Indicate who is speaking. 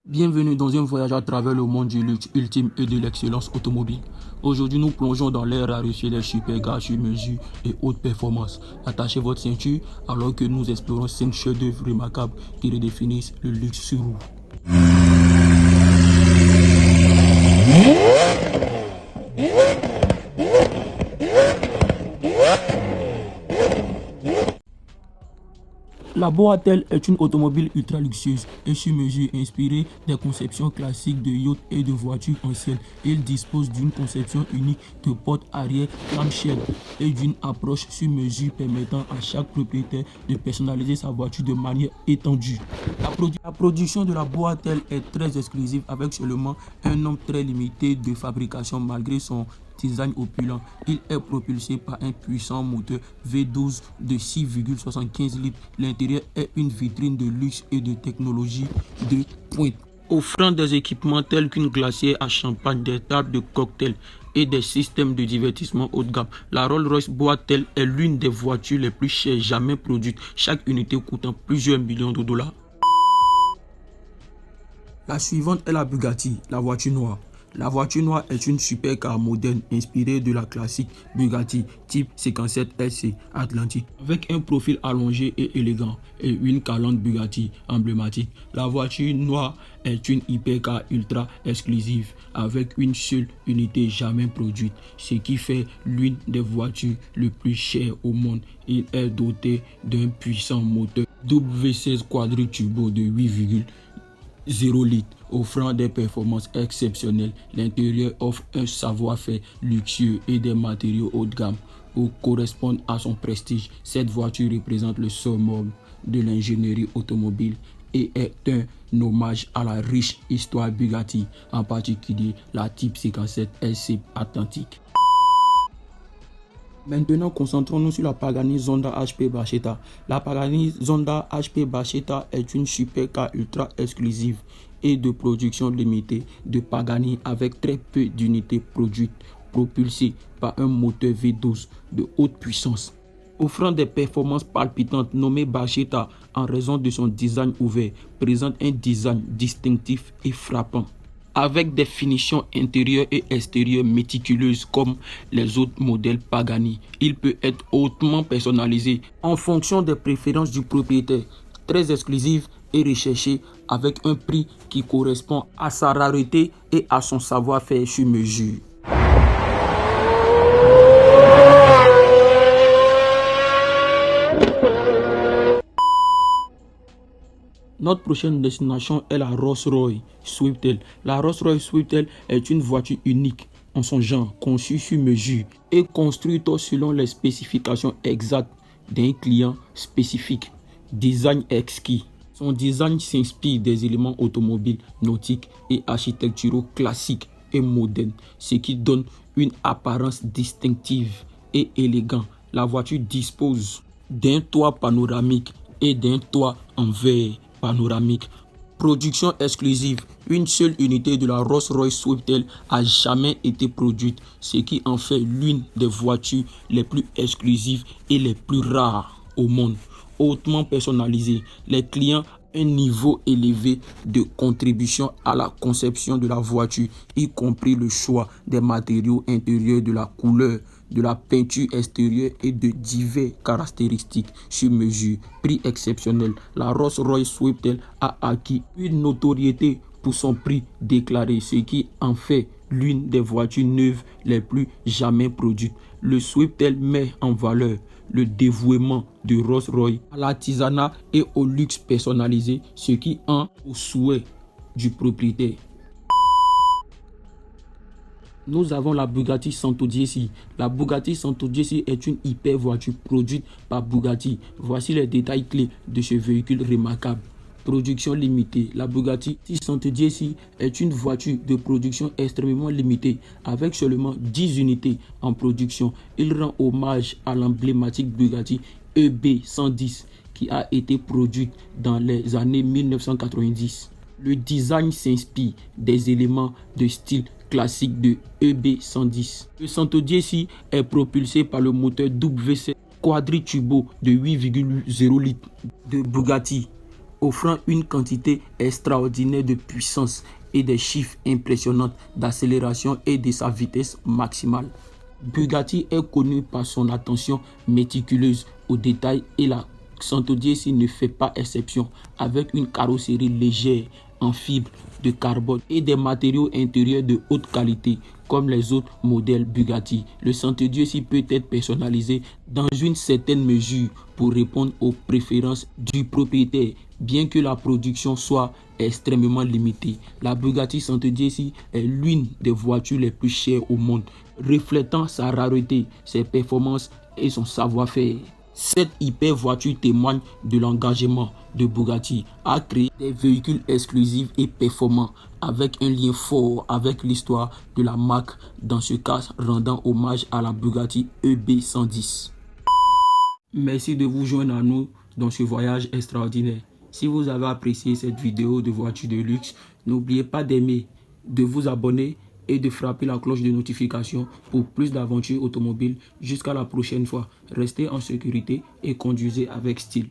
Speaker 1: Bienvenue dans un voyage à travers le monde du luxe ultime et de l'excellence automobile. Aujourd'hui, nous plongeons dans l'ère rarefiée des super gars sur mesure et haute performance. Attachez votre ceinture alors que nous explorons 5 chefs-d'œuvre remarquables qui redéfinissent le luxe sur roue. La Boatel est une automobile ultra luxueuse et sur mesure inspirée des conceptions classiques de yachts et de voitures anciennes. Il dispose d'une conception unique de porte arrière clamshell et d'une approche sur mesure permettant à chaque propriétaire de personnaliser sa voiture de manière étendue. La production de la Boatel est très exclusive avec seulement un nombre très limité de fabrications malgré son design opulent. Il est propulsé par un puissant moteur V12 de 6,75 litres. L'intérieur est une vitrine de luxe et de technologie de pointe, offrant des équipements tels qu'une glacière à champagne, des tables de cocktail et des systèmes de divertissement haut de gamme. La Rolls-Royce Boatel est l'une des voitures les plus chères jamais produites, chaque unité coûtant plusieurs millions de dollars. La suivante est la Bugatti, la voiture noire. La voiture noire est une supercar moderne inspirée de la classique Bugatti type 57 SC Atlantique avec un profil allongé et élégant et une calandre Bugatti emblématique. La voiture noire est une hypercar ultra exclusive avec une seule unité jamais produite, ce qui fait l'une des voitures les plus chères au monde. Il est doté d'un puissant moteur W16 quadri-turbo de 8,0 litres, offrant des performances exceptionnelles. L'intérieur offre un savoir-faire luxueux et des matériaux haut de gamme pour correspondre à son prestige. Cette voiture représente le summum de l'ingénierie automobile et est un hommage à la riche histoire Bugatti, en particulier la Type 57 SC Atlantique. Maintenant, concentrons-nous sur la Pagani Zonda HP Barchetta. La Pagani Zonda HP Barchetta est une supercar ultra exclusive et de production limitée de Pagani avec très peu d'unités produites, propulsée par un moteur V12 de haute puissance, offrant des performances palpitantes. Nommée Barchetta en raison de son design ouvert, présente un design distinctif et frappant, avec des finitions intérieures et extérieures méticuleuses comme les autres modèles Pagani. Il peut être hautement personnalisé en fonction des préférences du propriétaire, très exclusive et recherchée avec un prix qui correspond à sa rareté et à son savoir-faire sur mesure. Notre prochaine destination est la Rolls-Royce Swiftel. La Rolls-Royce Swiftel est une voiture unique en son genre, conçue sur mesure et construite selon les spécifications exactes d'un client spécifique. Design exquis. Son design s'inspire des éléments automobiles, nautiques et architecturaux classiques et modernes, ce qui donne une apparence distinctive et élégante. La voiture dispose d'un toit panoramique et d'un toit en verre panoramique. Production exclusive. Une seule unité de la Rolls-Royce Swiftel a jamais été produite, ce qui en fait l'une des voitures les plus exclusives et les plus rares au monde. Hautement personnalisée, les clients ont un niveau élevé de contribution à la conception de la voiture, y compris le choix des matériaux intérieurs, de la couleur, de la peinture extérieure et de diverses caractéristiques sur mesure. Prix exceptionnel. La Rolls-Royce Swiftel a acquis une notoriété pour son prix déclaré, ce qui en fait l'une des voitures neuves les plus jamais produites. Le Swiftel met en valeur le dévouement de Rolls-Royce à l'artisanat et au luxe personnalisé, ce qui en au souhait du propriétaire. Nous avons la Bugatti Santo Jessie. La Bugatti Santo Jessie est une hyper voiture produite par Bugatti. Voici les détails clés de ce véhicule remarquable. Production limitée. La Bugatti Santo Jessie est une voiture de production extrêmement limitée avec seulement 10 unités en production. Il rend hommage à l'emblématique Bugatti EB110 qui a été produite dans les années 1990. Le design s'inspire des éléments de style classique de EB110. Le Santo Jessie est propulsé par le moteur W7 quadri-turbo de 8,0 litres de Bugatti offrant une quantité extraordinaire de puissance et des chiffres impressionnants d'accélération et de sa vitesse maximale. Bugatti est connu par son attention méticuleuse aux détails et la 110 ne fait pas exception, avec une carrosserie légère en fibre de carbone et des matériaux intérieurs de haute qualité comme les autres modèles Bugatti. Le 110 peut être personnalisé dans une certaine mesure pour répondre aux préférences du propriétaire, bien que la production soit extrêmement limitée. La Bugatti 110 est l'une des voitures les plus chères au monde, reflétant sa rareté, ses performances et son savoir-faire. Cette hyper voiture témoigne de l'engagement de Bugatti à créer des véhicules exclusifs et performants avec un lien fort avec l'histoire de la marque, dans ce cas rendant hommage à la Bugatti EB110. Merci de vous joindre à nous dans ce voyage extraordinaire. Si vous avez apprécié cette vidéo de voiture de luxe, n'oubliez pas d'aimer, de vous abonner et de frapper la cloche de notification pour plus d'aventures automobiles. Jusqu'à la prochaine fois, restez en sécurité et conduisez avec style.